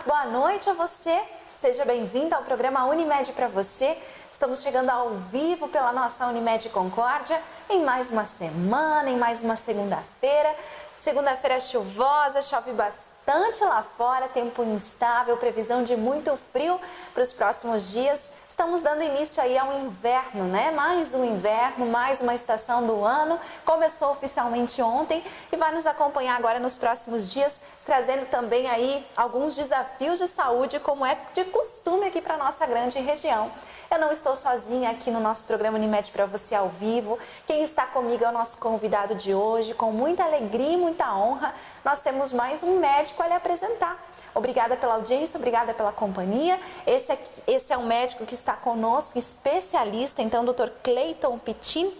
muito boa noite a você. Seja bem-vindo ao programa Unimed para você. Estamos chegando ao vivo pela nossa Unimed Concórdia em mais uma semana, em mais uma segunda-feira. Segunda-feira chuvosa, chove bastante lá fora, tempo instável, previsão de muito frio para os próximos dias. Estamos dando início aí ao inverno, né? Mais um inverno, mais uma estação do ano. Começou oficialmente ontem e vai nos acompanhar agora nos próximos dias, trazendo também aí alguns desafios de saúde, como é de costume aqui para a nossa grande região. Eu não estou sozinha aqui no nosso programa Unimed para você ao vivo. Quem está comigo é o nosso convidado de hoje, com muita alegria e muita honra. Nós temos mais um médico a lhe apresentar. Obrigada pela audiência, obrigada pela companhia. Esse é um médico que está conosco, especialista, então, Dr. Cleiton Pitin.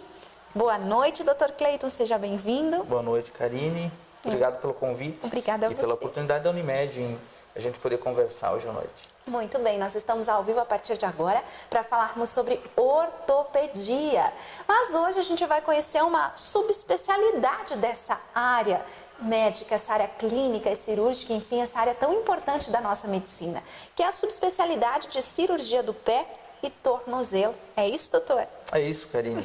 Boa noite, Dr. Cleiton, seja bem-vindo. Boa noite, Karine. Obrigado pelo convite. Obrigada a você. E pela oportunidade da Unimed em a gente poder conversar hoje à noite. Muito bem, nós estamos ao vivo a partir de agora para falarmos sobre ortopedia. Mas hoje a gente vai conhecer uma subespecialidade dessa área médica, essa área clínica e cirúrgica, enfim, essa área tão importante da nossa medicina, que é a subespecialidade de cirurgia do pé e tornozelo. É isso, doutor? É isso, Karine.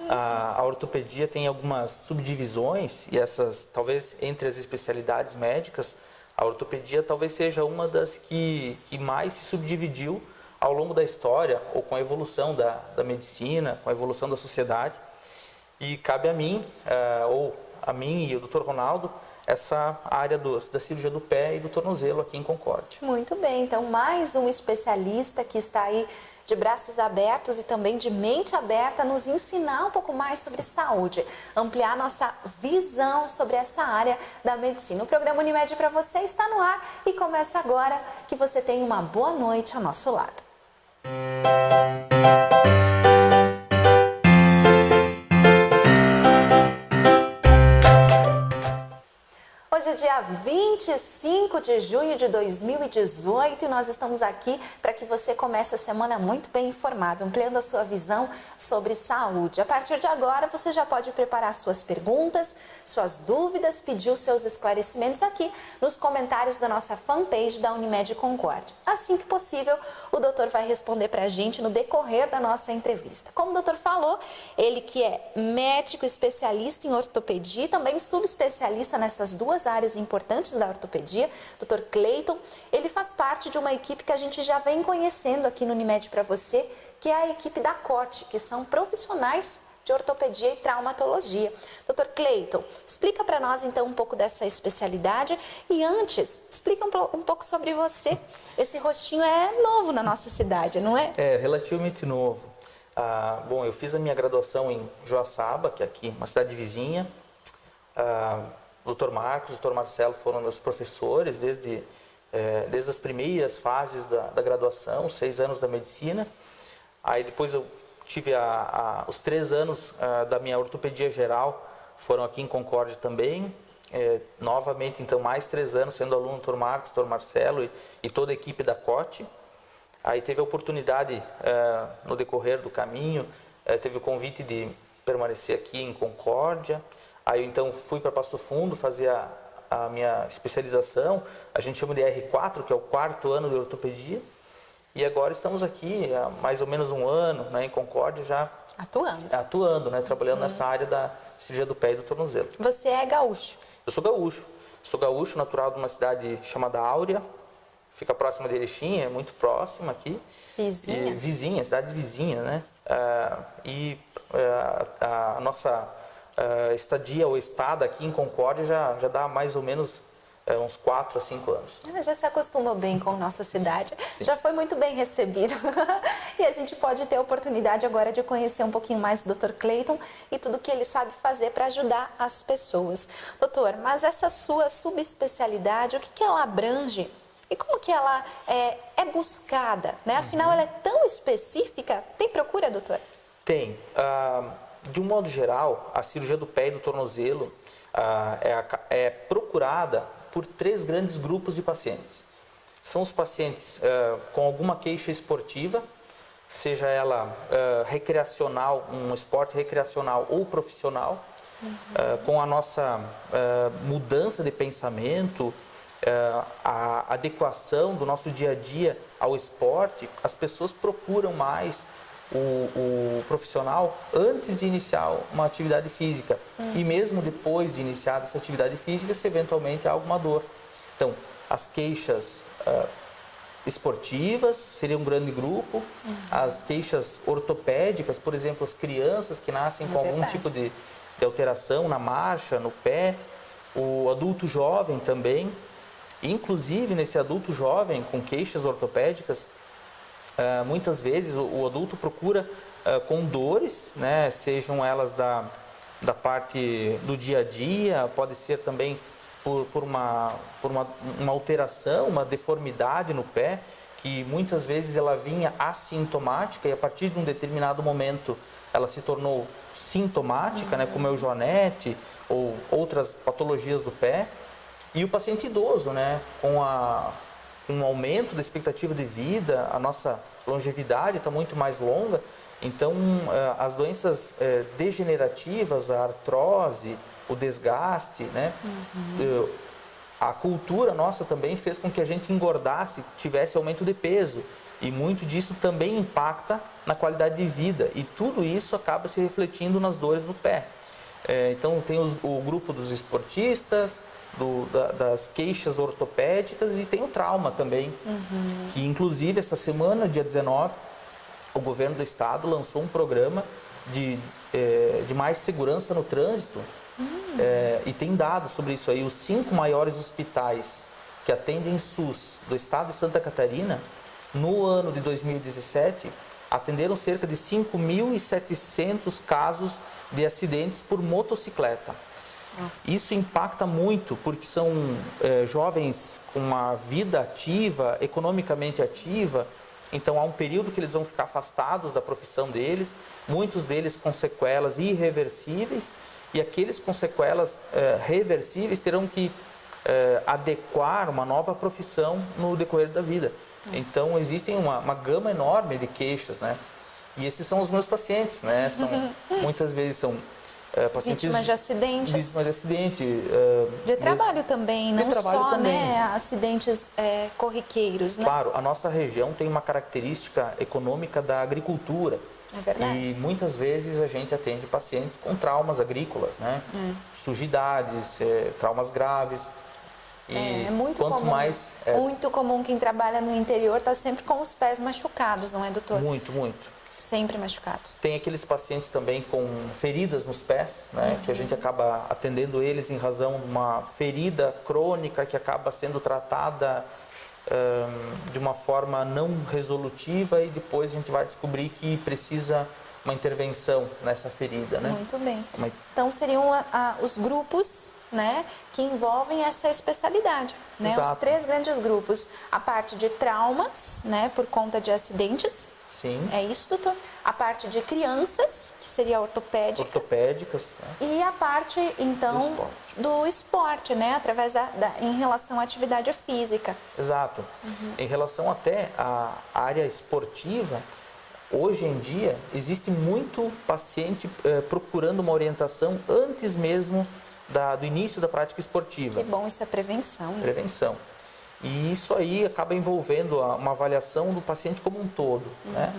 A ortopedia tem algumas subdivisões e essas, talvez entre as especialidades médicas, a ortopedia talvez seja uma das que mais se subdividiu ao longo da história ou com a evolução da medicina, com a evolução da sociedade. E cabe a mim, ou a mim e o Dr. Ronaldo, essa área da cirurgia do pé e do tornozelo aqui em Concórdia. Muito bem, então mais um especialista que está aí de braços abertos e também de mente aberta, nos ensinar um pouco mais sobre saúde, ampliar nossa visão sobre essa área da medicina. O programa Unimed para você está no ar e começa agora. Que você tenha uma boa noite ao nosso lado. Hoje é dia 25 de junho de 2018 e nós estamos aqui para que você comece a semana muito bem informado, ampliando a sua visão sobre saúde. A partir de agora, você já pode preparar suas perguntas, suas dúvidas, pedir os seus esclarecimentos aqui nos comentários da nossa fanpage da Unimed Concórdia. Assim que possível, o doutor vai responder para a gente no decorrer da nossa entrevista. Como o doutor falou, ele que é médico especialista em ortopedia e também subespecialista nessas duas áreas importantes da ortopedia, Dr. Cleiton, ele faz parte de uma equipe que a gente já vem conhecendo aqui no Unimed para você, que é a equipe da COT, que são profissionais de ortopedia e traumatologia. Dr. Cleiton, explica para nós então um pouco dessa especialidade e antes, explica um pouco sobre você. Esse rostinho é novo na nossa cidade, não é? É, relativamente novo. Bom, eu fiz a minha graduação em Joaçaba, que é aqui, uma cidade vizinha. O Dr. Marcos, o Dr. Marcelo foram meus professores desde as primeiras fases da graduação, 6 anos da medicina. Aí depois eu tive os 3 anos da minha ortopedia geral, foram aqui em Concórdia também. Novamente, então, mais 3 anos sendo aluno do Dr. Marcos, Dr. Marcelo e toda a equipe da COT. Aí teve a oportunidade, no decorrer do caminho, teve o convite de permanecer aqui em Concórdia. Aí então fui para Passo Fundo fazer a minha especialização, a gente chama de R4, que é o 4º ano de ortopedia. E agora estamos aqui há mais ou menos um ano, né, em Concórdia, já atuando, né, trabalhando nessa área da cirurgia do pé e do tornozelo. Você é gaúcho? Eu sou gaúcho, natural de uma cidade chamada Áurea, fica próxima de Erechim, é muito próxima aqui. Vizinha? Vizinha, cidade vizinha, né? A nossa estadia ou estada aqui em Concórdia já dá mais ou menos uns 4 a 5 anos. Já se acostumou bem com nossa cidade, Sim. Já foi muito bem recebido. E a gente pode ter a oportunidade agora de conhecer um pouquinho mais do Dr. Cleiton e tudo que ele sabe fazer para ajudar as pessoas. Doutor, mas essa sua subespecialidade, o que ela abrange e como que ela é buscada, né? Afinal, ela é tão específica. Tem procura, doutor? Tem. De um modo geral, a cirurgia do pé e do tornozelo é procurada por 3 grandes grupos de pacientes. São os pacientes com alguma queixa esportiva, seja ela recreacional, um esporte recreacional ou profissional, com a nossa mudança de pensamento, a adequação do nosso dia a dia ao esporte, as pessoas procuram mais o profissional antes de iniciar uma atividade física. E mesmo depois de iniciar essa atividade física, se eventualmente há alguma dor. Então, as queixas esportivas seria um grande grupo, as queixas ortopédicas, por exemplo, as crianças que nascem com algum tipo de alteração na marcha, no pé, o adulto jovem também. Inclusive, nesse adulto jovem com queixas ortopédicas, muitas vezes o adulto procura com dores, né, sejam elas da parte do dia a dia, pode ser também por uma alteração, uma deformidade no pé, que muitas vezes ela vinha assintomática e a partir de um determinado momento ela se tornou sintomática, né, como é o joanete ou outras patologias do pé. E o paciente idoso, né, com um aumento da expectativa de vida, a nossa longevidade está muito mais longa, então as doenças degenerativas, a artrose, o desgaste, né, a cultura nossa também fez com que a gente engordasse, tivesse aumento de peso, e muito disso também impacta na qualidade de vida, e tudo isso acaba se refletindo nas dores do pé. Então tem o grupo dos esportistas, das queixas ortopédicas, e tem o trauma também, que inclusive essa semana, dia 19, o governo do estado lançou um programa de mais segurança no trânsito, e tem dados sobre isso aí. Os 5 maiores hospitais que atendem SUS do estado de Santa Catarina, no ano de 2017, atenderam cerca de 5.700 casos de acidentes por motocicleta. Nossa. Isso impacta muito, porque são jovens com uma vida ativa, economicamente ativa, então há um período que eles vão ficar afastados da profissão deles, muitos deles com sequelas irreversíveis, e aqueles com sequelas reversíveis terão que adequar uma nova profissão no decorrer da vida. Então existem uma gama enorme de queixas, né? E esses são os meus pacientes, né? Muitas vezes são pacientes vítimas de acidentes. Vítimas de acidente. De trabalho também, não só né, acidentes corriqueiros. Né? Claro, a nossa região tem uma característica econômica da agricultura. É verdade. E muitas vezes a gente atende pacientes com traumas agrícolas, né? Sujidades, traumas graves. E é muito comum. Muito comum quem trabalha no interior está sempre com os pés machucados, não é, doutor? Muito, muito. Sempre machucados. Tem aqueles pacientes também com feridas nos pés, né? Que a gente acaba atendendo eles em razão de uma ferida crônica que acaba sendo tratada de uma forma não resolutiva, e depois a gente vai descobrir que precisa uma intervenção nessa ferida, né? Muito bem. Então seriam os grupos, né, que envolvem essa especialidade, né? Exato. Os 3 grandes grupos: a parte de traumas, né, por conta de acidentes. Sim. É isso, doutor? A parte de crianças, que seria ortopédica. Ortopédicas. Né? E a parte, então, do esporte, né? Através em relação à atividade física. Exato. Em relação até à área esportiva, hoje em dia, existe muito paciente procurando uma orientação antes mesmo do início da prática esportiva. Que bom, isso é prevenção. Né? Prevenção. E isso aí acaba envolvendo uma avaliação do paciente como um todo, né?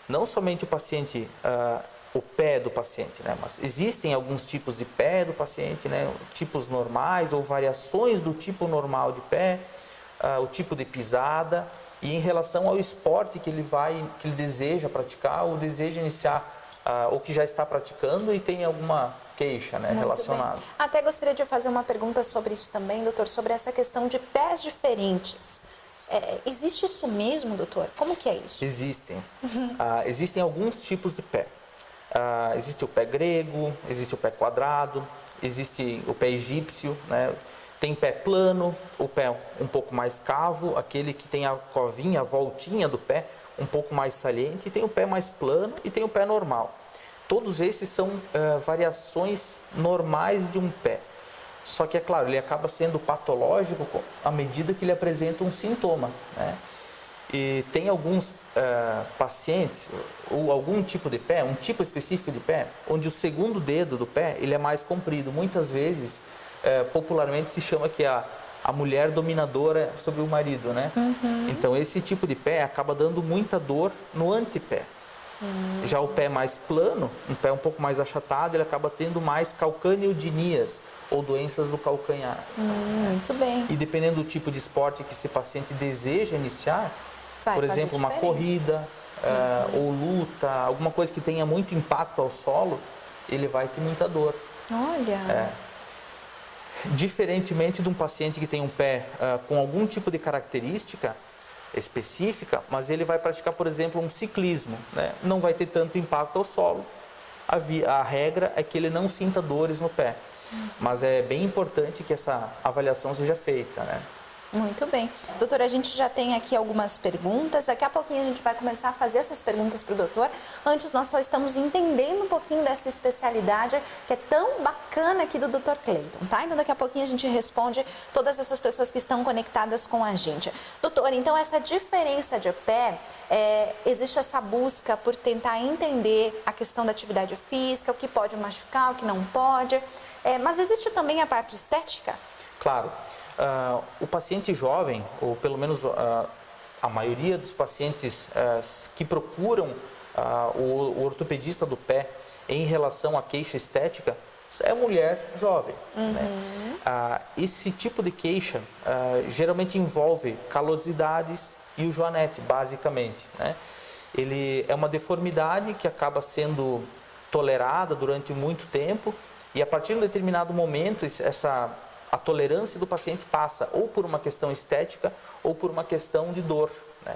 Não somente o paciente, o pé do paciente, né? Mas existem alguns tipos de pé do paciente, né? Tipos normais ou variações do tipo normal de pé, o tipo de pisada, e em relação ao esporte que ele deseja praticar ou deseja iniciar, ou que já está praticando e tem alguma queixa, né, relacionada. Bem. Até gostaria de fazer uma pergunta sobre isso também, doutor, sobre essa questão de pés diferentes. Existe isso mesmo, doutor? Como que é isso? Existem. Existem alguns tipos de pé. Existe o pé grego, existe o pé quadrado, existe o pé egípcio, né? Tem pé plano, o pé um pouco mais cavo, aquele que tem a covinha, a voltinha do pé um pouco mais saliente, e tem o pé mais plano e tem o pé normal. Todos esses são variações normais de um pé. Só que, é claro, ele acaba sendo patológico à medida que ele apresenta um sintoma, né? E tem alguns pacientes, ou algum tipo de pé, um tipo específico de pé, onde o segundo dedo do pé ele é mais comprido. Muitas vezes, popularmente se chama que a mulher dominadora sobre o marido, né? Então esse tipo de pé acaba dando muita dor no antepé. Já o pé mais plano, um pé um pouco mais achatado, ele acaba tendo mais calcaneodinias, ou doenças do calcanhar. Muito bem. E dependendo do tipo de esporte que esse paciente deseja iniciar, por exemplo, uma corrida ou luta, alguma coisa que tenha muito impacto ao solo, ele vai ter muita dor. Olha! Diferentemente de um paciente que tem um pé com algum tipo de característica específica, mas ele vai praticar, por exemplo, um ciclismo, né? Não vai ter tanto impacto ao solo. A regra é que ele não sinta dores no pé. Mas é bem importante que essa avaliação seja feita, né? Muito bem. Doutor, a gente já tem aqui algumas perguntas. Daqui a pouquinho a gente vai começar a fazer essas perguntas para o doutor. Antes, nós só estamos entendendo um pouquinho dessa especialidade que é tão bacana aqui do Dr. Cleiton, tá? Então, daqui a pouquinho a gente responde todas essas pessoas que estão conectadas com a gente. Doutor, então, essa diferença de pé, existe essa busca por tentar entender a questão da atividade física, o que pode machucar, o que não pode. Mas existe também a parte estética? Claro. O paciente jovem, ou pelo menos a maioria dos pacientes que procuram o ortopedista do pé em relação à queixa estética, é mulher jovem. Né? Esse tipo de queixa geralmente envolve calosidades e o joanete, basicamente. Né? Ele é uma deformidade que acaba sendo tolerada durante muito tempo e a partir de um determinado momento a tolerância do paciente passa ou por uma questão estética ou por uma questão de dor. Né?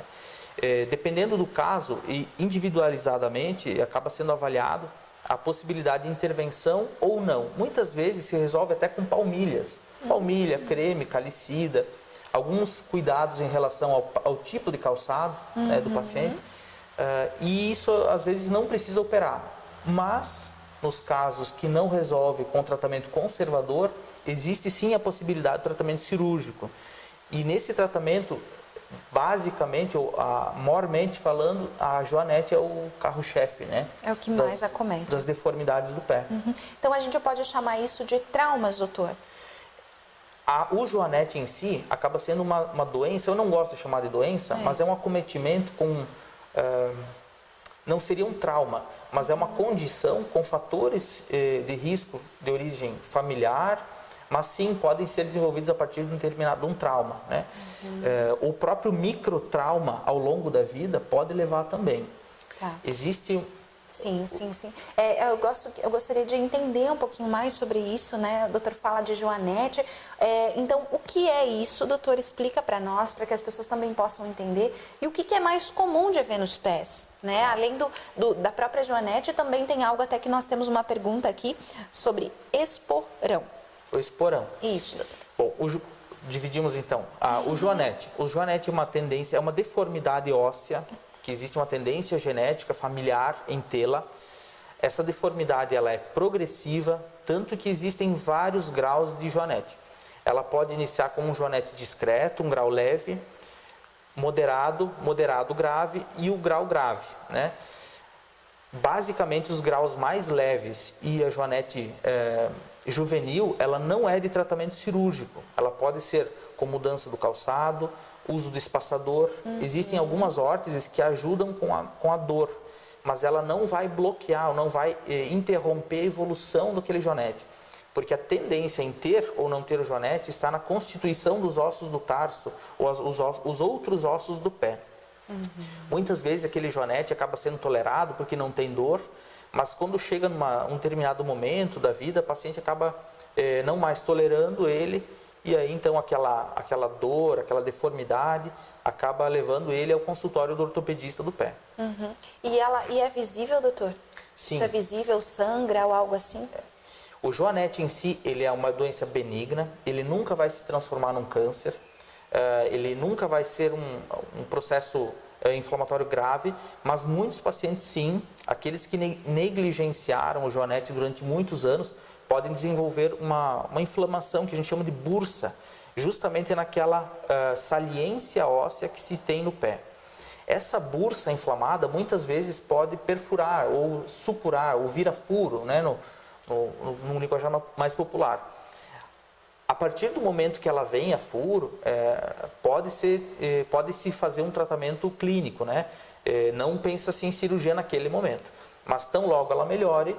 Dependendo do caso e individualizadamente, acaba sendo avaliado a possibilidade de intervenção ou não. Muitas vezes se resolve até com palmilhas. Palmilha, creme, calicida, alguns cuidados em relação ao tipo de calçado né, do paciente. E isso às vezes não precisa operar. Mas nos casos que não resolve com tratamento conservador, existe sim a possibilidade de tratamento cirúrgico. E nesse tratamento, basicamente, ou maiormente falando, a joanete é o carro-chefe, né? É o que mais acomete. Das deformidades do pé. Então a gente pode chamar isso de traumas, doutor? O joanete em si acaba sendo uma doença, eu não gosto de chamar de doença, mas é um acometimento com... não seria um trauma, mas é uma condição com fatores de risco de origem familiar, mas sim podem ser desenvolvidos a partir de um determinado trauma. Né? O próprio microtrauma ao longo da vida pode levar também. Tá. Existe... Sim. Eu gostaria de entender um pouquinho mais sobre isso, né? O doutor fala de joanete. Então, o que é isso, doutor? Explica para nós, para que as pessoas também possam entender. E o que é mais comum de ver nos pés? Né? Além da própria joanete, também tem algo até que nós temos uma pergunta aqui sobre esporão. O esporão. Isso, doutor. Bom, dividimos então. O joanete. O joanete é uma tendência, é uma deformidade óssea, que existe uma tendência genética familiar em tê-la. Essa deformidade ela é progressiva, tanto que existem vários graus de joanete. Ela pode iniciar com um joanete discreto, um grau leve, moderado grave e o grau grave. Né? Basicamente, os graus mais leves e a joanete juvenil, ela não é de tratamento cirúrgico. Ela pode ser com mudança do calçado, uso do espaçador. Existem algumas órteses que ajudam com a dor, mas ela não vai bloquear, não vai interromper a evolução daquele joanete. Porque a tendência em ter ou não ter o joanete está na constituição dos ossos do tarso ou os outros ossos do pé. Muitas vezes aquele joanete acaba sendo tolerado porque não tem dor, mas quando chega um determinado momento da vida, o paciente acaba não mais tolerando ele, e aí então aquela dor, aquela deformidade acaba levando ele ao consultório do ortopedista do pé. E é visível, doutor? Sim. Isso é visível, sangra ou algo assim? O joanete em si, ele é uma doença benigna, ele nunca vai se transformar num câncer, ele nunca vai ser um processo inflamatório grave, mas muitos pacientes sim, aqueles que negligenciaram o joanete durante muitos anos, podem desenvolver uma inflamação que a gente chama de bursa, justamente naquela saliência óssea que se tem no pé. Essa bursa inflamada muitas vezes pode perfurar ou supurar ou vir a furo, né, no linguajar mais popular. A partir do momento que ela vem a furo, pode-se fazer um tratamento clínico, né? Não pensa-se em cirurgia naquele momento, mas tão logo ela melhore,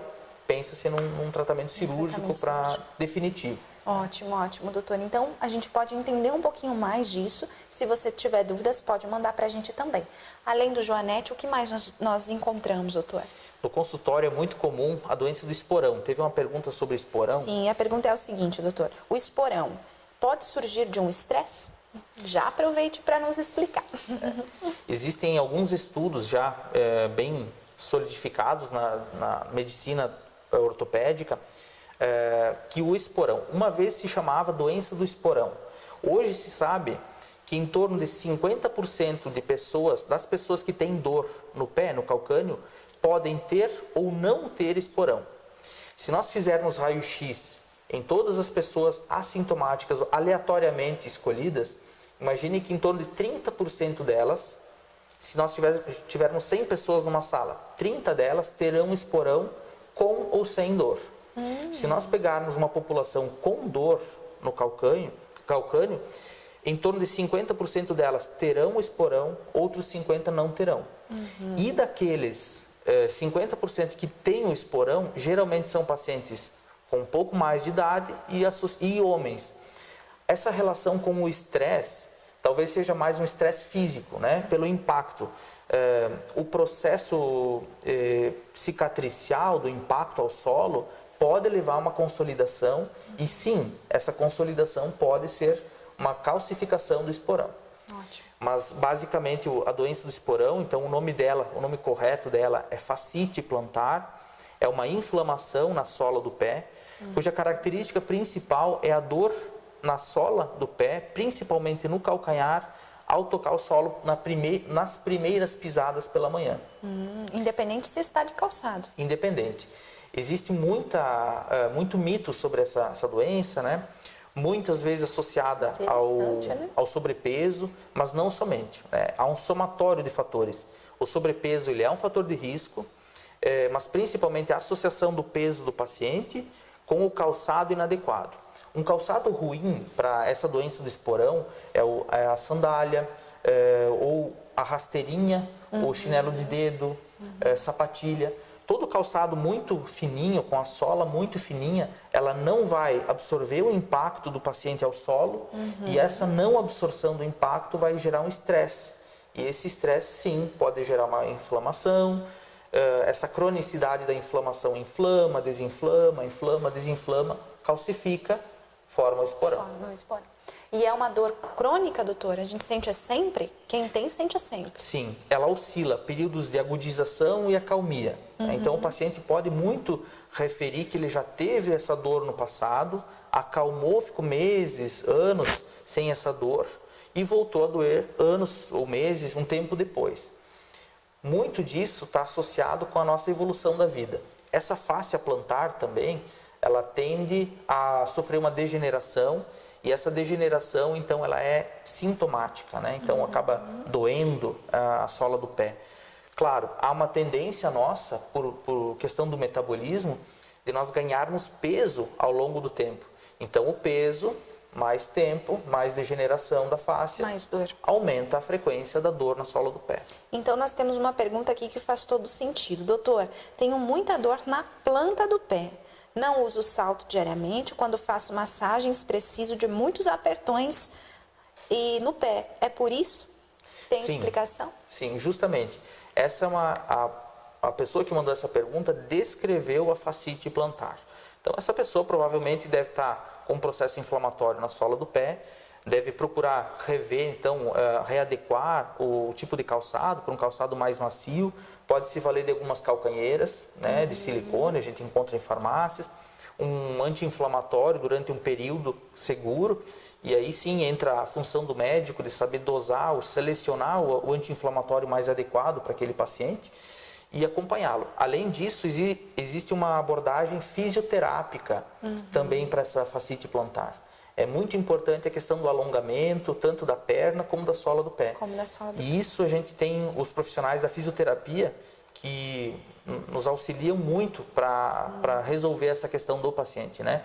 pensa-se num tratamento cirúrgico para definitivo. Ótimo, ótimo, doutor. Então, a gente pode entender um pouquinho mais disso. Se você tiver dúvidas, pode mandar para a gente também. Além do joanete, o que mais nós encontramos, doutor? No consultório é muito comum a doença do esporão. Teve uma pergunta sobre esporão? Sim, a pergunta é o seguinte, doutor. O esporão pode surgir de um estresse? Já aproveite para nos explicar. Existem alguns estudos já bem solidificados na medicina ortopédica, que o esporão, uma vez se chamava doença do esporão. Hoje se sabe que em torno de 50% das pessoas que têm dor no pé, no calcânio, podem ter ou não ter esporão. Se nós fizermos raio-x em todas as pessoas assintomáticas, aleatoriamente escolhidas, imagine que em torno de 30% delas, se nós tivermos 100 pessoas numa sala, 30 delas terão esporão com ou sem dor. Se nós pegarmos uma população com dor no calcânio, em torno de 50% delas terão esporão, outros 50% não terão. E daqueles 50% que têm o esporão, geralmente são pacientes com um pouco mais de idade e homens. Essa relação com o estresse, talvez seja mais um estresse físico, né? Pelo impacto. O processo cicatricial do impacto ao solo pode levar a uma consolidação e sim, essa consolidação pode ser uma calcificação do esporão. Ótimo. Mas basicamente a doença do esporão, então o nome correto dela é fascite plantar, é uma inflamação na sola do pé, cuja característica principal é a dor na sola do pé, principalmente no calcanhar, ao tocar o solo nas primeiras pisadas pela manhã. Independente se está de calçado. Independente. Existe muito mito sobre essa doença, né? Muitas vezes associada ao sobrepeso, mas não somente. Há um somatório de fatores. O sobrepeso ele é um fator de risco, mas principalmente a associação do peso do paciente com o calçado inadequado. Um calçado ruim para essa doença do esporão é a sandália, ou a rasteirinha, ou chinelo de dedo, sapatilha. Todo calçado muito fininho, com a sola muito fininha, ela não vai absorver o impacto do paciente ao solo e essa não absorção do impacto vai gerar um estresse. E esse estresse, sim, pode gerar uma inflamação. Essa cronicidade da inflamação inflama, desinflama, calcifica, forma o esporão. Forma o esporão. E é uma dor crônica, doutora? A gente sente sempre? Quem tem, sente sempre? Sim, ela oscila, períodos de agudização e acalmia. Então, o paciente pode muito referir que ele já teve essa dor no passado, acalmou, ficou meses, anos sem essa dor e voltou a doer anos ou meses, um tempo depois. Muito disso está associado com a nossa evolução da vida. Essa fáscia plantar também, ela tende a sofrer uma degeneração. E essa degeneração, então, ela é sintomática, né? Então, acaba doendo a sola do pé. Claro, há uma tendência nossa, por questão do metabolismo, de nós ganharmos peso ao longo do tempo. Então, o peso, mais tempo, mais degeneração da fáscia, mais dor, aumenta a frequência da dor na sola do pé. Então, nós temos uma pergunta aqui que faz todo sentido. Doutor, tenho muita dor na planta do pé. Não uso salto diariamente. Quando faço massagens, preciso de muitos apertões e no pé. É por isso? Tem explicação? Sim, justamente. Essa é a pessoa que mandou essa pergunta descreveu a fascite plantar. Então, essa pessoa provavelmente deve estar com um processo inflamatório na sola do pé, deve procurar rever, então, readequar o tipo de calçado para um calçado mais macio. Pode se valer de algumas calcanheiras, né, de silicone, a gente encontra em farmácias, um anti-inflamatório durante um período seguro, e aí sim entra a função do médico de saber dosar ou selecionar o anti-inflamatório mais adequado para aquele paciente e acompanhá-lo. Além disso, existe uma abordagem fisioterápica também para essa fascite plantar. É muito importante a questão do alongamento, tanto da perna como da sola do pé. E isso a gente tem os profissionais da fisioterapia que nos auxiliam muito para resolver essa questão do paciente, né?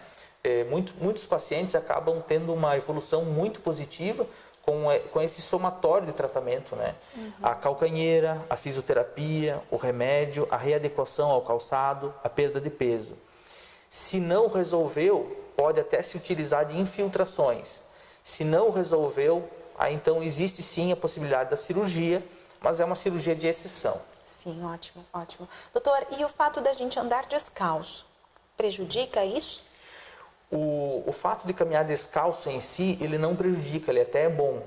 Muitos pacientes acabam tendo uma evolução muito positiva com esse somatório de tratamento, né? A calcanheira, a fisioterapia, o remédio, a readequação ao calçado, a perda de peso. Se não resolveu, pode até se utilizar de infiltrações. Se não resolveu, aí então existe sim a possibilidade da cirurgia, mas é uma cirurgia de exceção. Sim, ótimo, ótimo. Doutor, e o fato da gente andar descalço, prejudica isso? O fato de caminhar descalço em si, ele não prejudica, ele até é bom.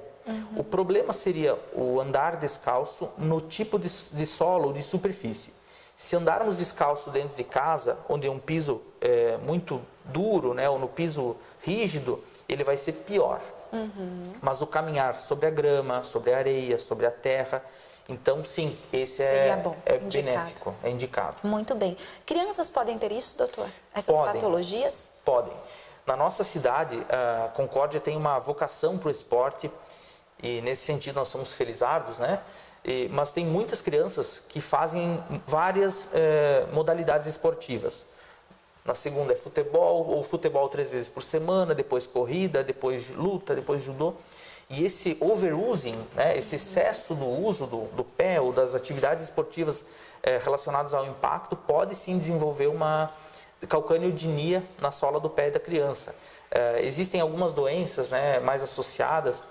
O problema seria o andar descalço no tipo de solo ou de superfície. Se andarmos descalço dentro de casa, onde é um piso muito duro, né, ou no piso rígido, ele vai ser pior. Mas o caminhar sobre a grama, sobre a areia, sobre a terra, então sim, esse é benéfico, é indicado. Muito bem. Crianças podem ter isso, doutor? Essas patologias? Podem. Na nossa cidade, a Concórdia tem uma vocação para o esporte e nesse sentido nós somos felizardos, né? Mas tem muitas crianças que fazem várias modalidades esportivas. Na segunda é futebol, ou futebol 3 vezes por semana, depois corrida, depois luta, depois judô. E esse overusing, né, esse excesso do uso do pé ou das atividades esportivas relacionadas ao impacto, pode sim desenvolver uma calcaneodinia na sola do pé da criança. Existem algumas doenças, né, mais associadas,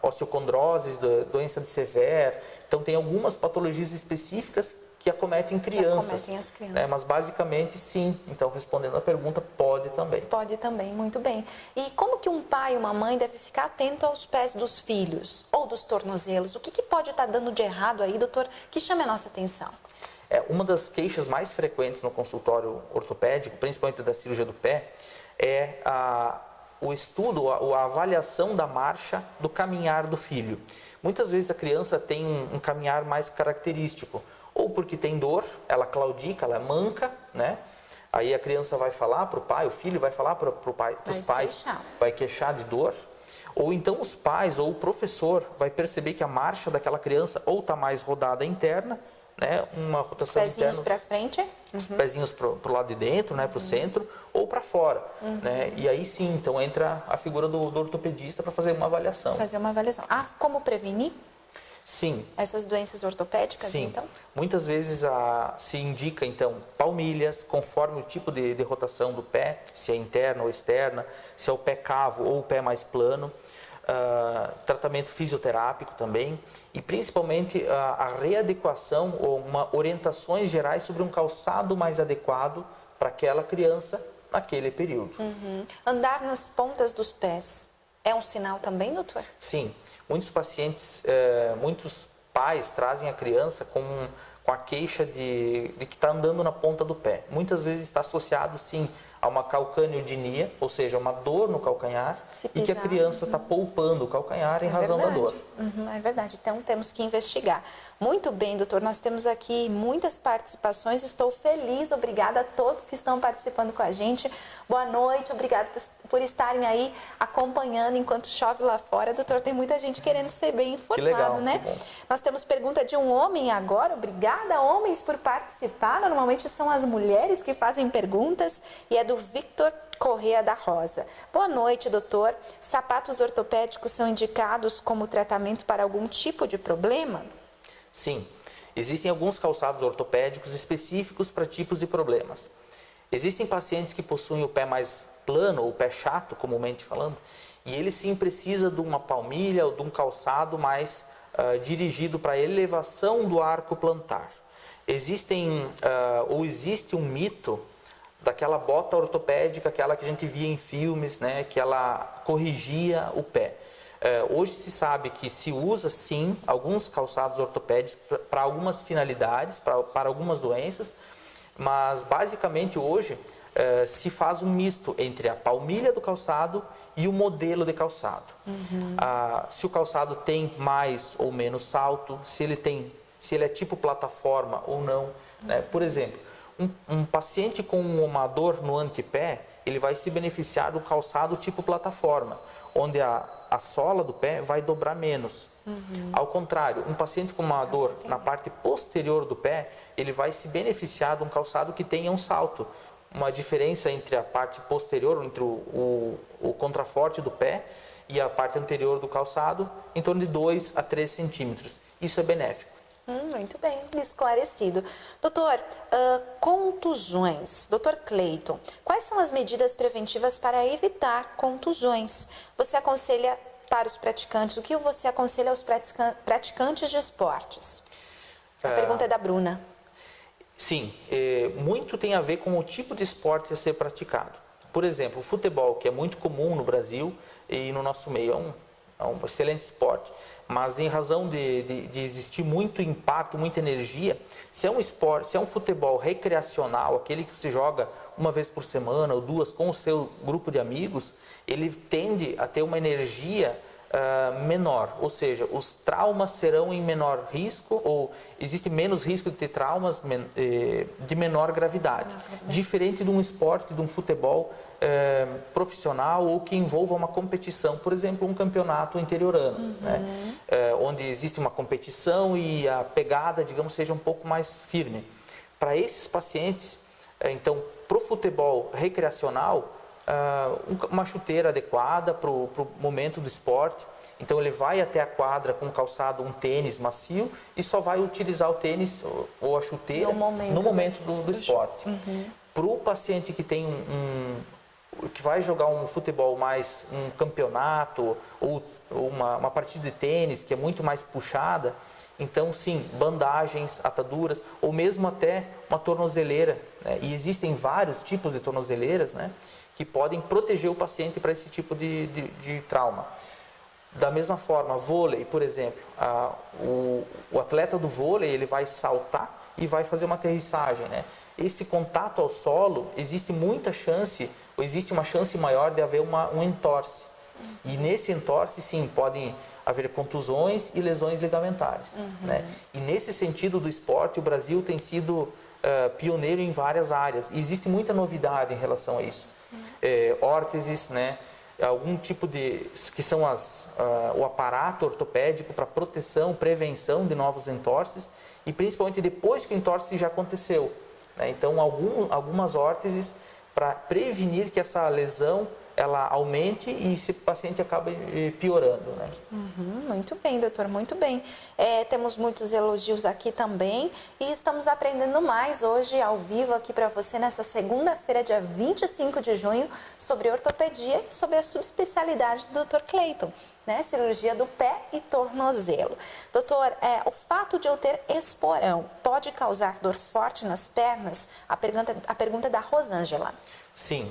osteocondroses, doença de Sever. Então tem algumas patologias específicas que acometem crianças. Que acometem as crianças. Mas basicamente sim. Então, respondendo a pergunta, pode também. Pode também, muito bem. E como que um pai e uma mãe deve ficar atento aos pés dos filhos ou dos tornozelos? O que pode estar dando de errado aí, doutor, que chame a nossa atenção? Uma das queixas mais frequentes no consultório ortopédico, principalmente da cirurgia do pé, é o estudo, a avaliação da marcha do caminhar do filho. Muitas vezes a criança tem um caminhar mais característico, ou porque tem dor, ela claudica, ela manca, né? Aí a criança vai falar para o pai, o filho vai falar para os pais, vai queixar de dor. Ou então os pais ou o professor vai perceber que a marcha daquela criança ou está mais rodada interna, né? Uma rotação interna. Os pezinhos para frente. Os pezinhos para o lado de dentro, né? Para o centro, ou para fora. Né? E aí sim, então entra a figura do ortopedista para fazer uma avaliação. Fazer uma avaliação. Como prevenir? Sim. Essas doenças ortopédicas, sim. Então? Muitas vezes se indica, então, palmilhas, conforme o tipo de rotação do pé, se é interna ou externa, se é o pé cavo ou o pé mais plano. Tratamento fisioterápico também e principalmente a readequação ou orientações gerais sobre um calçado mais adequado para aquela criança naquele período. Andar nas pontas dos pés é um sinal também, doutor? Sim. Muitos pacientes, muitos pais trazem a criança com a queixa de que está andando na ponta do pé. Muitas vezes está associado, sim, a uma calcaneodinia, ou seja, uma dor no calcanhar, e que a criança está poupando o calcanhar em razão da dor. É verdade, então temos que investigar. Muito bem, doutor, nós temos aqui muitas participações, estou feliz, obrigada a todos que estão participando com a gente. Boa noite, obrigada por estarem aí acompanhando enquanto chove lá fora. Doutor, tem muita gente querendo ser bem informado, que legal, né? Que bom. Nós temos pergunta de um homem agora, obrigada homens por participar, normalmente são as mulheres que fazem perguntas, e é do Victor Correia da Rosa. Boa noite, doutor. Sapatos ortopédicos são indicados como tratamento para algum tipo de problema? Sim. Existem alguns calçados ortopédicos específicos para tipos de problemas. Existem pacientes que possuem o pé mais plano ou pé chato, comumente falando, e ele sim precisa de uma palmilha ou de um calçado mais dirigido para a elevação do arco plantar. Existe um mito daquela bota ortopédica, aquela que a gente via em filmes, né, que ela corrigia o pé. Hoje se sabe que se usa sim alguns calçados ortopédicos para algumas finalidades, para algumas doenças, mas basicamente hoje se faz um misto entre a palmilha do calçado e o modelo de calçado. Se o calçado tem mais ou menos salto, se ele é tipo plataforma ou não, né? Por exemplo, um paciente com uma dor no antepé, ele vai se beneficiar do calçado tipo plataforma, onde a sola do pé vai dobrar menos. Ao contrário, um paciente com uma dor na parte posterior do pé, ele vai se beneficiar de um calçado que tenha um salto, uma diferença entre a parte posterior, entre o contraforte do pé e a parte anterior do calçado, em torno de 2 a 3 centímetros. Isso é benéfico. Muito bem, esclarecido. Doutor, contusões. Doutor Cleiton, quais são as medidas preventivas para evitar contusões? Você aconselha para os praticantes, o que você aconselha aos praticantes de esportes? A pergunta é da Bruna. Sim, muito tem a ver com o tipo de esporte a ser praticado. Por exemplo, o futebol, que é muito comum no Brasil e no nosso meio, é um excelente esporte. Mas em razão de existir muito impacto, muita energia, se é um esporte, se é um futebol recreacional, aquele que você joga uma vez por semana ou 2 com o seu grupo de amigos, ele tende a ter uma energia menor, ou seja, os traumas serão em menor risco, ou existe menos risco de ter traumas de menor gravidade, diferente de um esporte, de um futebol profissional ou que envolva uma competição, por exemplo, um campeonato interiorano, né? Onde existe uma competição e a pegada, digamos, seja um pouco mais firme. Para esses pacientes, então, para o futebol recreacional, uma chuteira adequada para o momento do esporte. Então ele vai até a quadra com calçado, um tênis macio e só vai utilizar o tênis ou a chuteira no momento do esporte. Para o paciente que tem que vai jogar um futebol mais, um campeonato ou uma partida de tênis que é muito mais puxada, então sim, bandagens, ataduras ou mesmo até uma tornozeleira, né? E existem vários tipos de tornozeleiras, né, que podem proteger o paciente para esse tipo de trauma. Da mesma forma, vôlei, por exemplo, o atleta do vôlei, ele vai saltar e vai fazer uma aterrissagem, né? Esse contato ao solo, existe muita chance, ou existe uma chance maior de haver um entorse. E nesse entorse, sim, podem haver contusões e lesões ligamentares, né? E nesse sentido do esporte, o Brasil tem sido pioneiro em várias áreas. E existe muita novidade em relação a isso. Órteses, né? Algum tipo que são o aparato ortopédico para proteção, prevenção de novos entorses e principalmente depois que o entorse já aconteceu, né? Então algumas órteses para prevenir que essa lesão ela aumente e esse paciente acaba piorando, né? Muito bem, doutor, muito bem. Temos muitos elogios aqui também e estamos aprendendo mais hoje ao vivo aqui para você nessa segunda-feira, dia 25 de junho, sobre ortopedia e sobre a subespecialidade do Dr. Cleiton, né? Cirurgia do pé e tornozelo. Doutor, o fato de eu ter esporão pode causar dor forte nas pernas? A pergunta é da Rosângela. Sim.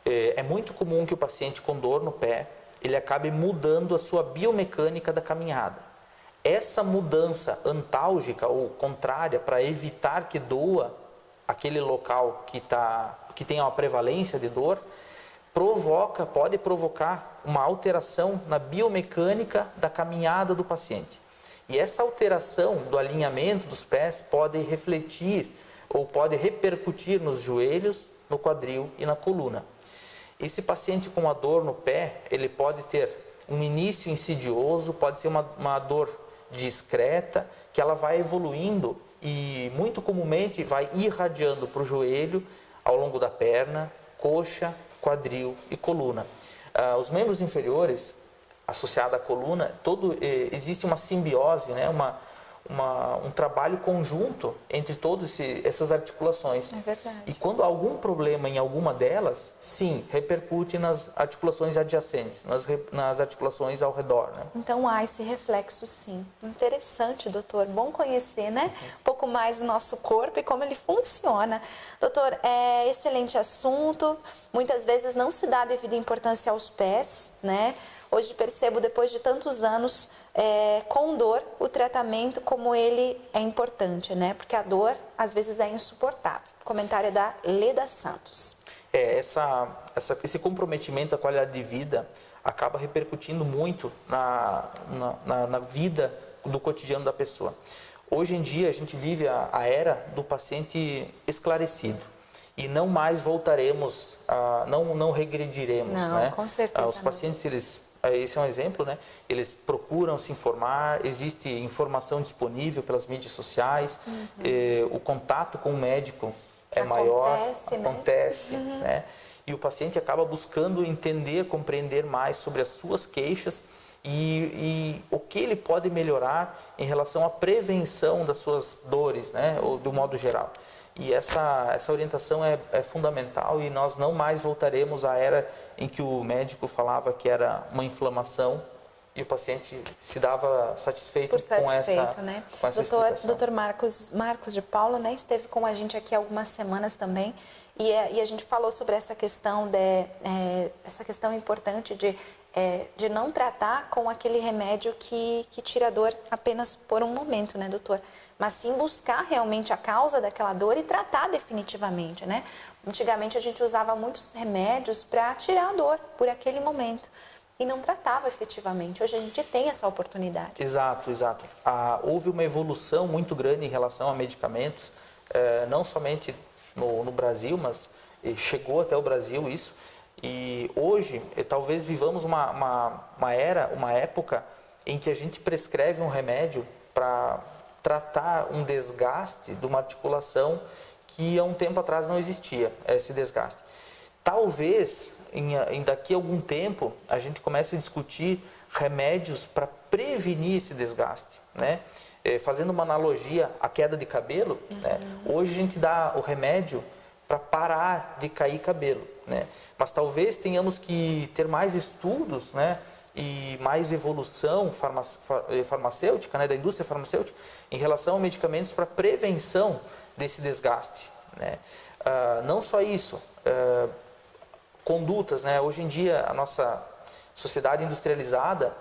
É muito comum que o paciente com dor no pé, ele acabe mudando a sua biomecânica da caminhada. Essa mudança antálgica ou contrária para evitar que doa aquele local que tem uma prevalência de dor, pode provocar uma alteração na biomecânica da caminhada do paciente. E essa alteração do alinhamento dos pés pode refletir ou pode repercutir nos joelhos, no quadril e na coluna. Esse paciente com a dor no pé, ele pode ter um início insidioso, pode ser uma dor discreta, que ela vai evoluindo e muito comumente vai irradiando para o joelho, ao longo da perna, coxa, quadril e coluna. Os membros inferiores, associados à coluna, existe uma simbiose, né? Um trabalho conjunto entre todas essas articulações. É verdade. E quando há algum problema em alguma delas, sim, repercute nas articulações adjacentes, nas articulações ao redor, né? Então há esse reflexo, sim. Interessante, doutor. Bom conhecer, né? Um pouco mais o nosso corpo e como ele funciona. Doutor, excelente assunto. Muitas vezes não se dá a devida importância aos pés, né? Hoje percebo, depois de tantos anos com dor, o tratamento como ele é importante, né? Porque a dor, às vezes, é insuportável. Comentário da Leda Santos. Esse comprometimento à qualidade de vida acaba repercutindo muito na vida do cotidiano da pessoa. Hoje em dia, a gente vive a era do paciente esclarecido. E não mais voltaremos, não regrediremos, não, né? Com certeza. Os pacientes, esse é um exemplo, né? Eles procuram se informar, existe informação disponível pelas mídias sociais, o contato com o médico é maior, acontece, né? acontece, né? E o paciente acaba buscando entender, compreender mais sobre as suas queixas e o que ele pode melhorar em relação à prevenção das suas dores, né? Ou do modo geral. E essa orientação é fundamental e nós não mais voltaremos à era em que o médico falava que era uma inflamação e o paciente se dava satisfeito, né? com essa explicação. Doutor Marcos de Paula, né, esteve com a gente aqui há algumas semanas também e a gente falou sobre essa questão essa questão importante de não tratar com aquele remédio que tira a dor apenas por um momento, né, doutor? Mas sim buscar realmente a causa daquela dor e tratar definitivamente, né? Antigamente a gente usava muitos remédios para tirar a dor por aquele momento e não tratava efetivamente. Hoje a gente tem essa oportunidade. Exato. Houve uma evolução muito grande em relação a medicamentos, não somente no Brasil, mas chegou até o Brasil isso. E hoje, talvez vivamos uma época em que a gente prescreve um remédio para tratar um desgaste de uma articulação que há um tempo atrás não existia, esse desgaste. Talvez, daqui a algum tempo, a gente comece a discutir remédios para prevenir esse desgaste, né? Fazendo uma analogia à queda de cabelo, né? Hoje a gente dá o remédio para parar de cair cabelo, né? Mas talvez tenhamos que ter mais estudos, né? E mais evolução farmacêutica, né? Da indústria farmacêutica em relação a medicamentos para prevenção desse desgaste, né? Não só isso, condutas, né? Hoje em dia a nossa sociedade industrializada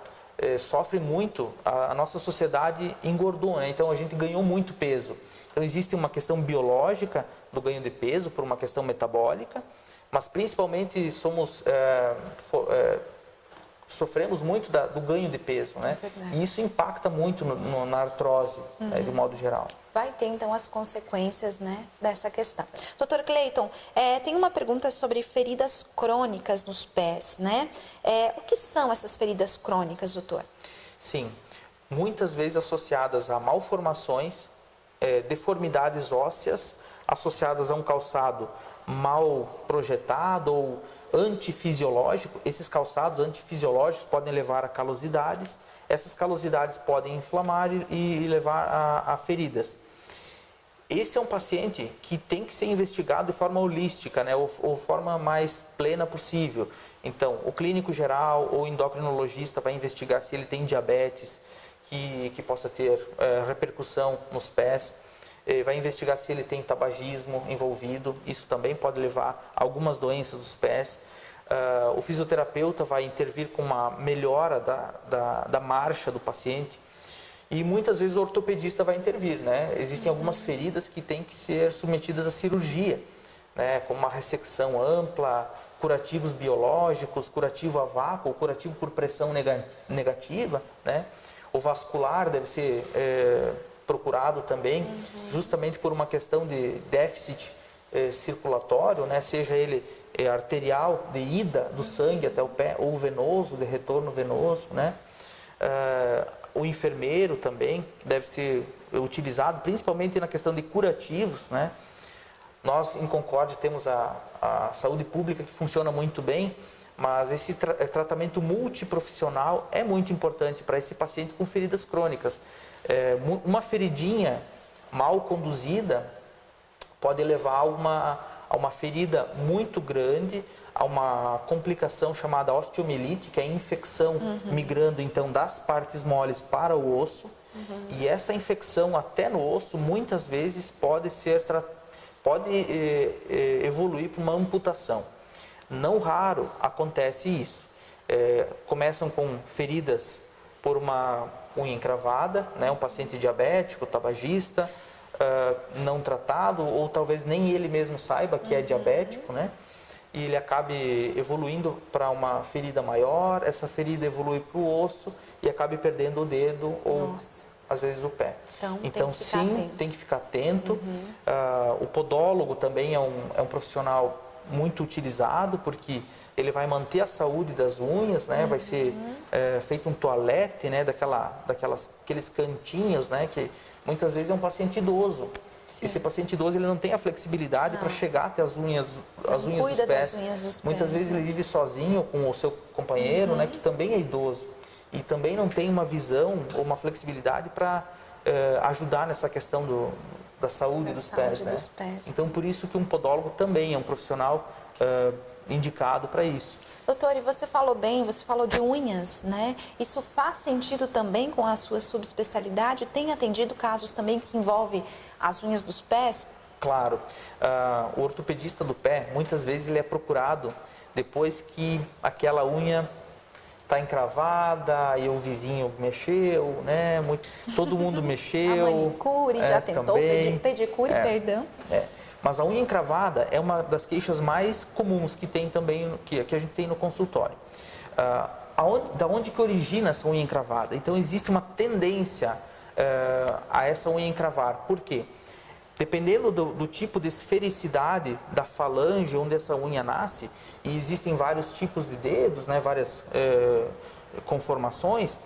sofre muito, a nossa sociedade engordou, né? Então a gente ganhou muito peso. Então existe uma questão biológica do ganho de peso por uma questão metabólica, mas principalmente sofremos muito do ganho de peso, né? E isso impacta muito na artrose, né, de modo geral. Vai ter, então, as consequências, né, dessa questão. Doutor Cleiton, tem uma pergunta sobre feridas crônicas nos pés, né? O que são essas feridas crônicas, doutor? Sim, muitas vezes associadas a malformações, deformidades ósseas, associadas a um calçado mal projetado ou antifisiológico. Esses calçados antifisiológicos podem levar a calosidades, essas calosidades podem inflamar e levar a feridas. Esse é um paciente que tem que ser investigado de forma holística, né, ou forma mais plena possível. Então, o clínico geral ou endocrinologista vai investigar se ele tem diabetes, que possa ter repercussão nos pés. Vai investigar se ele tem tabagismo envolvido, isso também pode levar a algumas doenças dos pés. O fisioterapeuta vai intervir com uma melhora da marcha do paciente e muitas vezes o ortopedista vai intervir, né? Existem algumas feridas que têm que ser submetidas à cirurgia, né? Como uma ressecção ampla, curativos biológicos, curativo a vácuo, curativo por pressão negativa, né? O vascular deve ser procurado também, justamente por uma questão de déficit circulatório, né? Seja ele arterial, de ida do sangue até o pé, ou venoso, de retorno venoso, né? O enfermeiro também deve ser utilizado, principalmente na questão de curativos, né? Nós, em Concórdia, temos a saúde pública que funciona muito bem, mas esse tratamento multiprofissional é muito importante para esse paciente com feridas crônicas. Uma feridinha mal conduzida pode levar a uma ferida muito grande, a uma complicação chamada osteomielite, que é a infecção migrando então das partes moles para o osso. E essa infecção até no osso muitas vezes pode evoluir para uma amputação. Não raro acontece isso. Começam com feridas por uma unha encravada, né? Um paciente diabético, tabagista, não tratado, ou talvez nem ele mesmo saiba que é diabético, né? E ele acabe evoluindo para uma ferida maior, essa ferida evolui para o osso e acabe perdendo o dedo ou às vezes o pé. Então sim, tem que ficar atento. O podólogo também é um profissional muito utilizado, porque ele vai manter a saúde das unhas, né? Vai ser feito um toalete, né? Aqueles cantinhos, né? Que muitas vezes é um paciente idoso. Sim. Esse paciente idoso ele não tem a flexibilidade para chegar até as unhas dos cuida pés. das unhas dos pés. Muitas vezes ele vive sozinho com o seu companheiro, né, que também é idoso. E também não tem uma visão ou uma flexibilidade para ajudar nessa questão da saúde dos pés, né? Então, por isso que um podólogo também é um profissional indicado para isso. Doutor, e você falou bem, você falou de unhas, né? Isso faz sentido também com a sua subespecialidade? Tem atendido casos também que envolvem as unhas dos pés? Claro. O ortopedista do pé, muitas vezes ele é procurado depois que aquela unha está encravada e o vizinho mexeu, né? Todo mundo mexeu. A manicure já tentou, pedicure, perdão. Mas a unha encravada é uma das queixas mais comuns que tem também, que a gente tem no consultório. Da onde que origina essa unha encravada? Então existe uma tendência a essa unha encravar. Por quê? Dependendo do tipo de esfericidade da falange onde essa unha nasce, e existem vários tipos de dedos, né, várias conformações,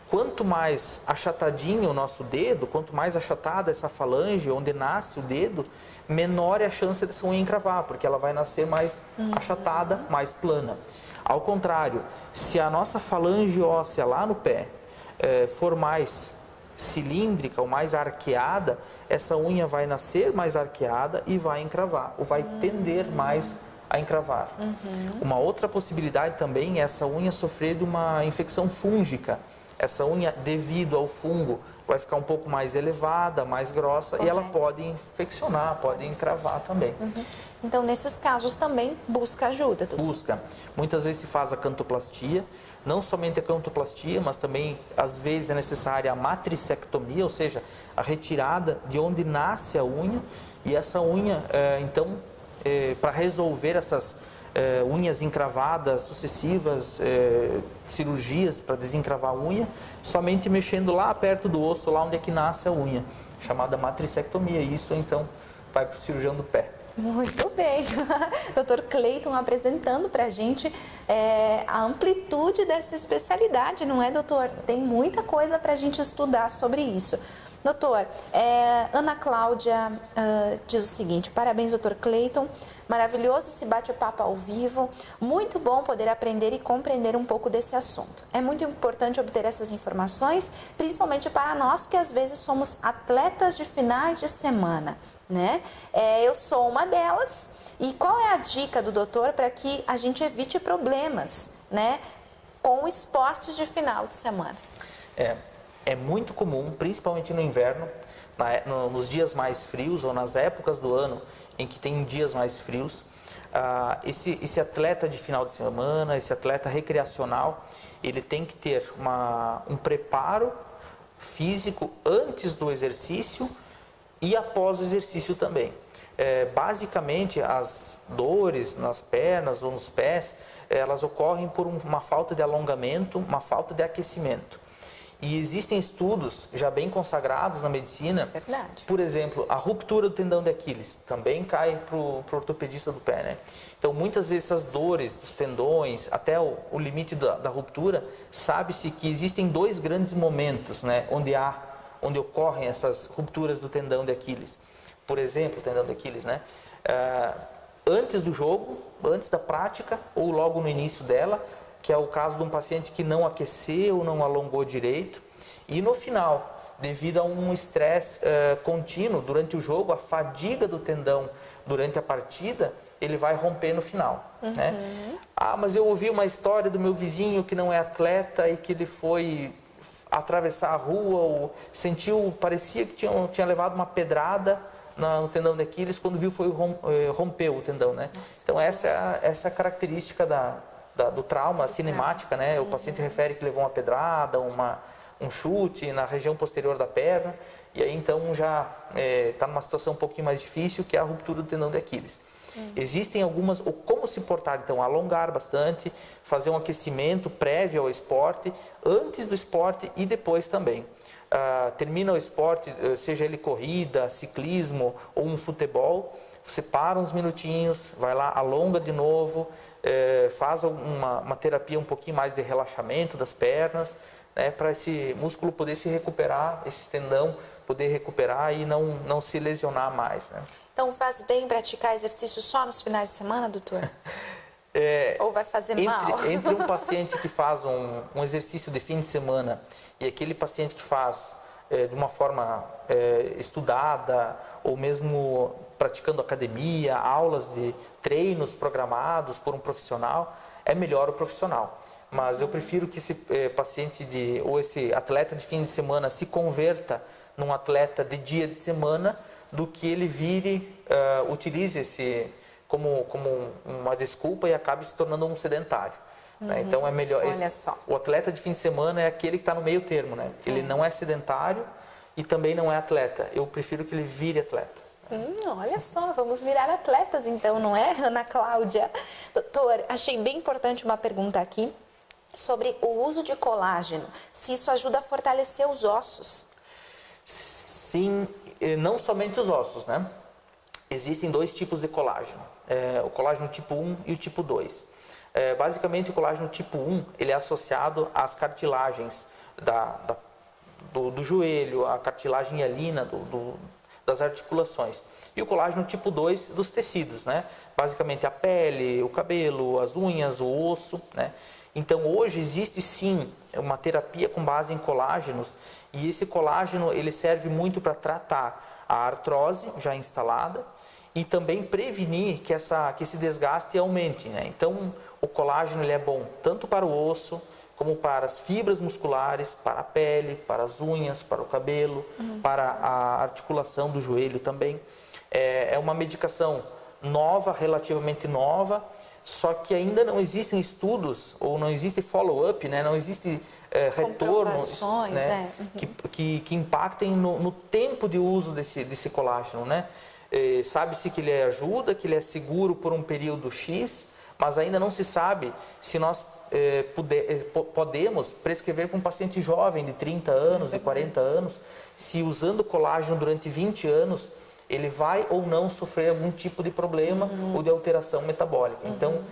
quanto mais achatadinho o nosso dedo, quanto mais achatada essa falange onde nasce o dedo, menor é a chance dessa unha encravar, porque ela vai nascer mais achatada, mais plana. Ao contrário, se a nossa falange óssea lá no pé for mais cilíndrica ou mais arqueada, essa unha vai nascer mais arqueada e vai encravar, ou vai tender mais a encravar. Uma outra possibilidade também é essa unha sofrer de uma infecção fúngica. Essa unha, devido ao fungo, vai ficar um pouco mais elevada, mais grossa. Correto. E ela pode infeccionar, pode encravar também. Então, nesses casos também busca ajuda, doutor? Busca. Muitas vezes se faz a cantoplastia, não somente a cantoplastia, mas também às vezes é necessária a matricectomia, ou seja, a retirada de onde nasce a unha. E essa unha, então, para resolver essas unhas encravadas sucessivas, cirurgias para desencravar a unha, somente mexendo lá perto do osso, lá onde é que nasce a unha, chamada matricectomia. Isso então vai para o cirurgião do pé. Muito bem. Dr. Cleiton apresentando para a gente a amplitude dessa especialidade, não é, doutor? Tem muita coisa para a gente estudar sobre isso. Doutor, Ana Cláudia diz o seguinte: parabéns, doutor Cleiton, maravilhoso esse bate-papo ao vivo, muito bom poder aprender e compreender um pouco desse assunto. É muito importante obter essas informações, principalmente para nós que às vezes somos atletas de finais de semana, né? Eu sou uma delas, e qual é a dica do doutor para que a gente evite problemas, né, com esportes de final de semana? É muito comum, principalmente no inverno, nos dias mais frios ou nas épocas do ano em que tem dias mais frios, esse atleta de final de semana, esse atleta recreacional, ele tem que ter um preparo físico antes do exercício e após o exercício também. Basicamente, as dores nas pernas ou nos pés, elas ocorrem por uma falta de alongamento, uma falta de aquecimento. E existem estudos já bem consagrados na medicina. Verdade. Por exemplo, a ruptura do tendão de Aquiles também cai para o ortopedista do pé, né? Então, muitas vezes essas dores dos tendões, até o limite da ruptura, sabe-se que existem dois grandes momentos, né, onde ocorrem essas rupturas do tendão de Aquiles. Por exemplo, o tendão de Aquiles, né? Antes do jogo, antes da prática ou logo no início dela, que é o caso de um paciente que não aqueceu, não alongou direito. E no final, devido a um estresse contínuo durante o jogo, a fadiga do tendão durante a partida, ele vai romper no final. Né? Mas eu ouvi uma história do meu vizinho que não é atleta e que ele foi atravessar a rua, ou parecia que tinha levado uma pedrada no tendão de Aquiles, quando viu rompeu o tendão. Né? Então essa é a característica do trauma cinemática, né? O paciente refere que levou uma pedrada, um chute na região posterior da perna, e aí então já está numa situação um pouquinho mais difícil, que é a ruptura do tendão de Aquiles. Existem algumas, ou como se portar, então, alongar bastante, fazer um aquecimento prévio ao esporte, antes do esporte e depois também. Termina o esporte, seja ele corrida, ciclismo ou um futebol, você para uns minutinhos, vai lá, alonga de novo, faz uma terapia um pouquinho mais de relaxamento das pernas, né, para esse músculo poder se recuperar, esse tendão poder recuperar e não se lesionar mais, né? Então faz bem praticar exercício só nos finais de semana, doutor? Ou vai fazer mal? Entre um paciente que faz um exercício de fim de semana e aquele paciente que faz de uma forma estudada ou mesmo praticando academia, aulas de treinos programados por um profissional, é melhor o profissional. Mas eu prefiro que esse paciente ou esse atleta de fim de semana se converta num atleta de dia de semana do que ele utilize esse como uma desculpa e acabe se tornando um sedentário. Né? Então é melhor. Olha só. O atleta de fim de semana é aquele que está no meio termo, né? Ele não é sedentário e também não é atleta. Eu prefiro que ele vire atleta. Olha só, vamos virar atletas então, não é, Ana Cláudia? Doutor, achei bem importante uma pergunta aqui sobre o uso de colágeno, se isso ajuda a fortalecer os ossos. Sim, não somente os ossos, né? Existem dois tipos de colágeno, o colágeno tipo 1 e o tipo 2. Basicamente, o colágeno tipo 1 ele é associado às cartilagens do joelho, a cartilagem hialina das articulações. E o colágeno tipo 2 dos tecidos, né? Basicamente a pele, o cabelo, as unhas, o osso, né? Então hoje existe sim uma terapia com base em colágenos e esse colágeno ele serve muito para tratar a artrose já instalada e também prevenir que esse desgaste aumente, né? Então o colágeno ele é bom tanto para o osso como para as fibras musculares, para a pele, para as unhas, para o cabelo, para a articulação do joelho também. É uma medicação nova, relativamente nova, só que ainda não existem estudos ou não existe follow-up, né? Não existe retorno, né? Que impactem no tempo de uso desse colágeno, né? Sabe-se que ele ajuda, que ele é seguro por um período X, mas ainda não se sabe se nós podemos prescrever para um paciente jovem de 30 anos, de 40 anos, se usando colágeno durante 20 anos, ele vai ou não sofrer algum tipo de problema ou de alteração metabólica. Então,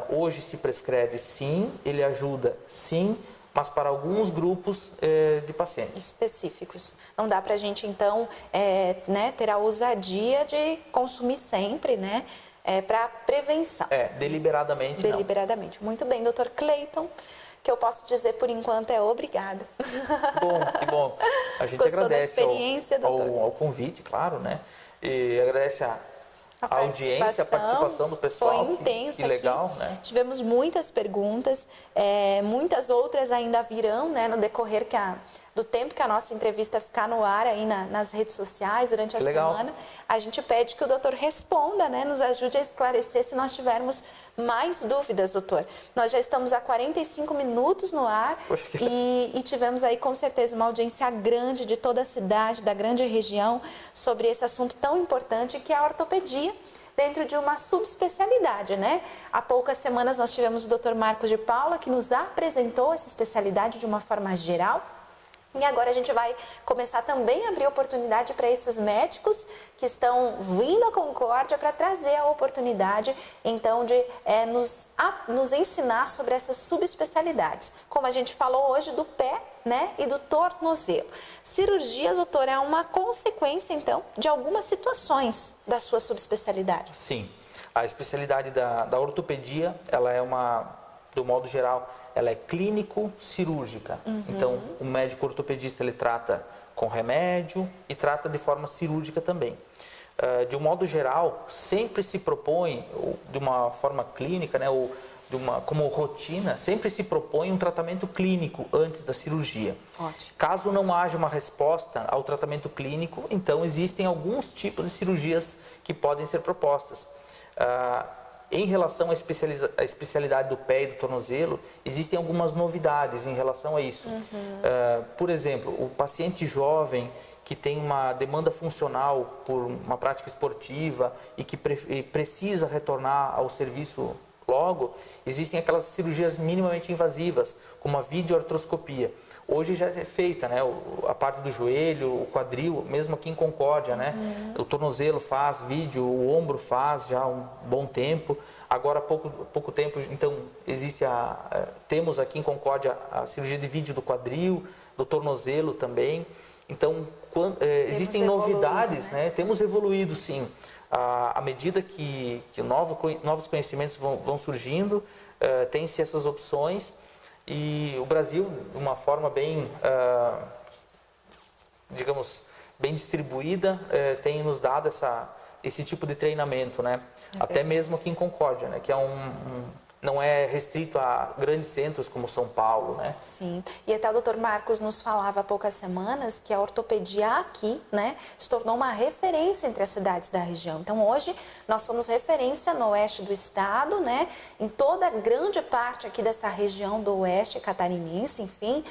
hoje se prescreve sim, ele ajuda sim, mas para alguns grupos de pacientes. Específicos. Não dá para a gente, então, né, ter a ousadia de consumir sempre, né? Para prevenção. Deliberadamente não. Deliberadamente. Muito bem, doutor Cleiton, que eu posso dizer por enquanto é obrigada. Que bom. A gente Gostou agradece da experiência, doutor? ao convite, claro, né? E agradece a audiência, a participação do pessoal. Foi intensa que legal, aqui. né? Tivemos muitas perguntas, muitas outras ainda virão, né, no decorrer do tempo que a nossa entrevista ficar no ar aí nas redes sociais durante a semana. A gente pede que o doutor responda, né, nos ajude a esclarecer se nós tivermos mais dúvidas, doutor. Nós já estamos há 45 minutos no ar e tivemos aí com certeza uma audiência grande de toda a cidade, da grande região, sobre esse assunto tão importante que é a ortopedia, dentro de uma subespecialidade, né? Há poucas semanas nós tivemos o Dr. Marcos de Paula, que nos apresentou essa especialidade de uma forma geral. E agora a gente vai começar também a abrir oportunidade para esses médicos que estão vindo à Concórdia para trazer a oportunidade, então, de nos ensinar sobre essas subespecialidades. Como a gente falou hoje do pé, né, e do tornozelo. Cirurgias, doutor, é uma consequência, então, de algumas situações da sua subespecialidade. Sim. A especialidade da ortopedia, ela é do modo geral, ela é clínico-cirúrgica. Então, o médico ortopedista, ele trata com remédio e trata de forma cirúrgica também. De um modo geral, sempre se propõe, de uma forma clínica, né, ou como rotina, sempre se propõe um tratamento clínico antes da cirurgia. Ótimo. Caso não haja uma resposta ao tratamento clínico, então existem alguns tipos de cirurgias que podem ser propostas. Em relação à especialidade do pé e do tornozelo, existem algumas novidades em relação a isso. Por exemplo, o paciente jovem que tem uma demanda funcional por uma prática esportiva e que precisa retornar ao serviço logo, existem aquelas cirurgias minimamente invasivas, como a videoartroscopia. Hoje já é feita, né, a parte do joelho, o quadril, mesmo aqui em Concórdia, né, o tornozelo faz vídeo, o ombro faz já há um bom tempo, Agora há pouco tempo, então, temos aqui em Concórdia a cirurgia de vídeo do quadril, do tornozelo também. Então, existem novidades, né? Temos evoluído, sim. À medida que novos conhecimentos vão surgindo, tem-se essas opções. E o Brasil, de uma forma bem, digamos, bem distribuída, tem nos dado esse tipo de treinamento, né? Até mesmo aqui em Concórdia, né? Que não é restrito a grandes centros como São Paulo, né? Sim. E até o Dr. Marcos nos falava há poucas semanas que a ortopedia aqui, né, se tornou uma referência entre as cidades da região. Então, hoje, nós somos referência no oeste do estado, né? Em toda a grande parte aqui dessa região do oeste catarinense, enfim,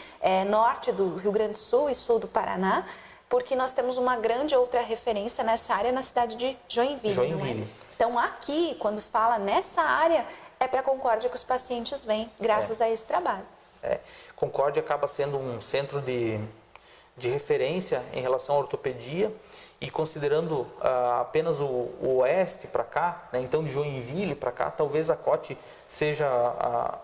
norte do Rio Grande do Sul e sul do Paraná, porque nós temos uma grande outra referência nessa área na cidade de Joinville. Não é? Então, aqui, quando fala nessa área, é para a Concórdia que os pacientes vêm, graças a esse trabalho. Concórdia acaba sendo um centro de referência em relação à ortopedia, e considerando apenas o oeste para cá, né, então de Joinville para cá, talvez a COT seja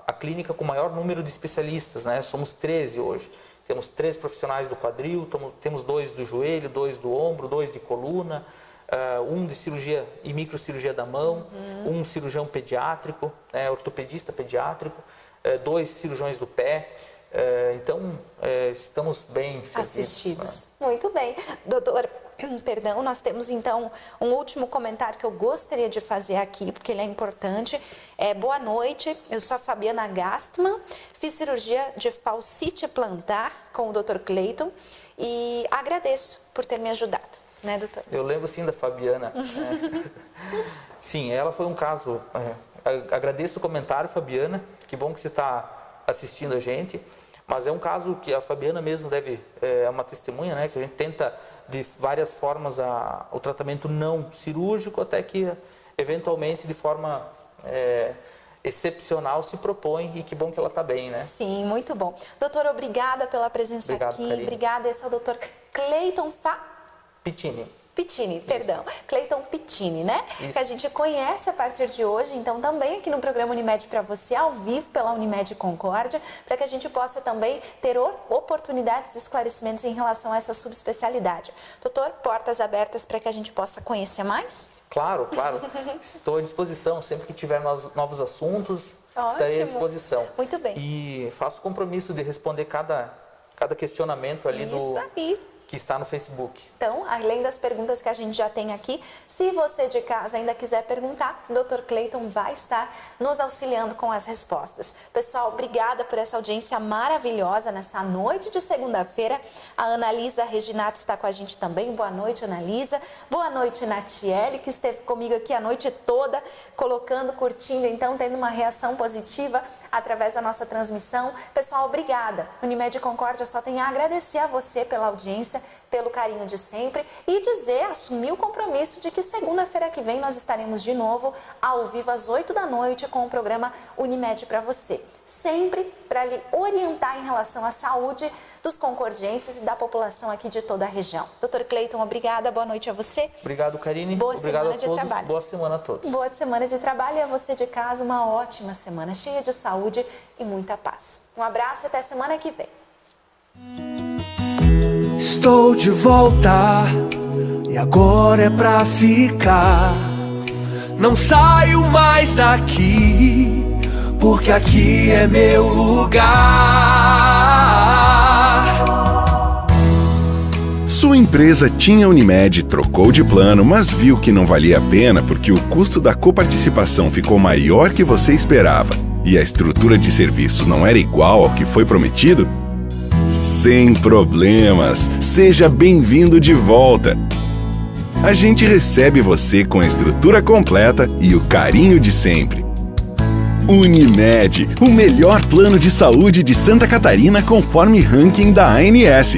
a clínica com maior número de especialistas, né? Somos 13 hoje. Temos 3 profissionais do quadril, temos 2 do joelho, 2 do ombro, 2 de coluna, um de cirurgia e microcirurgia da mão, um cirurgião pediátrico, ortopedista pediátrico, 2 cirurgiões do pé. Então, estamos bem assistidos. Muito bem. Doutor, perdão, nós temos então um último comentário que eu gostaria de fazer aqui, porque ele é importante. Boa noite, eu sou a Fabiana Gastman, fiz cirurgia de falcite plantar com o Dr. Cleiton e agradeço por ter me ajudado, né, doutor? Eu lembro sim da Fabiana. Sim, ela foi um caso. Agradeço o comentário, Fabiana, que bom que você está assistindo a gente, mas é um caso que a Fabiana mesmo é uma testemunha, né, que a gente tenta de várias formas o tratamento não cirúrgico, até que eventualmente de forma excepcional se propõe, e que bom que ela está bem, né? Sim, muito bom. Doutor, obrigada pela presença aqui. Karine. Obrigada, esse é o doutor Cleiton Pittini, perdão. Cleiton Pittini, né? Isso. Que a gente conhece a partir de hoje, então também aqui no programa Unimed para você, ao vivo pela Unimed Concórdia, para que a gente possa também ter oportunidades de esclarecimentos em relação a essa subespecialidade. Doutor, portas abertas para que a gente possa conhecer mais? Claro. Estou à disposição, sempre que tiver novos assuntos, estarei à disposição. Muito bem. E faço o compromisso de responder cada questionamento ali que está no Facebook. Então, além das perguntas que a gente já tem aqui, se você de casa ainda quiser perguntar, o Dr. Cleiton vai estar nos auxiliando com as respostas. Pessoal, obrigada por essa audiência maravilhosa nessa noite de segunda-feira. A Analisa Reginato está com a gente também. Boa noite, Analisa. Boa noite, Natiele, que esteve comigo aqui a noite toda, curtindo, então, tendo uma reação positiva através da nossa transmissão. Pessoal, obrigada. Unimed Concórdia só tem a agradecer a você pela audiência, pelo carinho de sempre, e assumir o compromisso de que segunda-feira que vem nós estaremos de novo ao vivo às 8 da noite com o programa Unimed para você. Sempre para lhe orientar em relação à saúde dos concordienses e da população aqui de toda a região. Dr. Cleiton, obrigada, boa noite a você. Obrigado, Karine. Obrigado a todos. Trabalho. Boa semana a todos. Boa semana de trabalho, e a você de casa uma ótima semana, cheia de saúde e muita paz. Um abraço e até semana que vem. Estou de volta e agora é pra ficar. Não saio mais daqui, porque aqui é meu lugar. Sua empresa tinha Unimed, trocou de plano, mas viu que não valia a pena porque o custo da coparticipação ficou maior que você esperava e a estrutura de serviço não era igual ao que foi prometido? Sem problemas, seja bem-vindo de volta. A gente recebe você com a estrutura completa e o carinho de sempre. Unimed, o melhor plano de saúde de Santa Catarina conforme ranking da ANS.